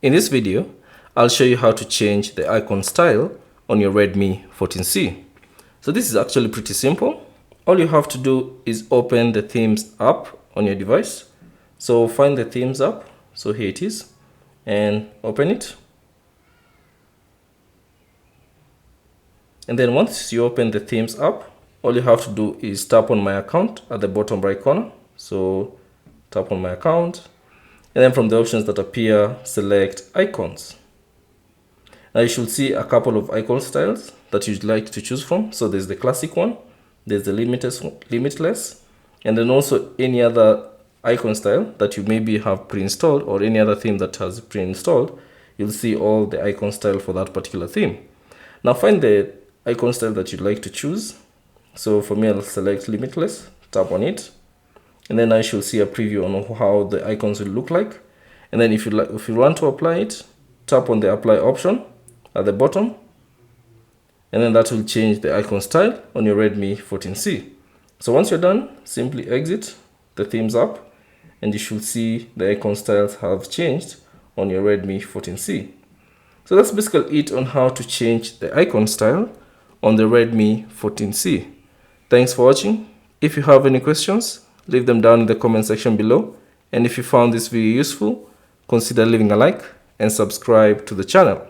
In this video, I'll show you how to change the icon style on your Redmi 14C. So this is actually pretty simple. All you have to do is open the themes app on your device. So find the themes app. So here it is, and open it. And then once you open the themes app, all you have to do is tap on my account at the bottom right corner. So tap on my account, and then from the options that appear, select icons. Now you should see a couple of icon styles that you'd like to choose from. So there's the classic one, there's the limitless, and then also any other icon style that you maybe have pre-installed, or any other theme that has pre-installed. You'll see all the icon style for that particular theme. Now find the icon style that you'd like to choose. So for me, I'll select limitless, tap on it, and then I should see a preview on how the icons will look like. And then if you want to apply it, tap on the apply option at the bottom, and then that will change the icon style on your Redmi 14C. So once you're done, simply exit the themes app, and you should see the icon styles have changed on your Redmi 14C. So that's basically it on how to change the icon style on the Redmi 14C. Thanks for watching. If you have any questions, leave them down in the comment section below. And if you found this video useful, consider leaving a like and subscribe to the channel.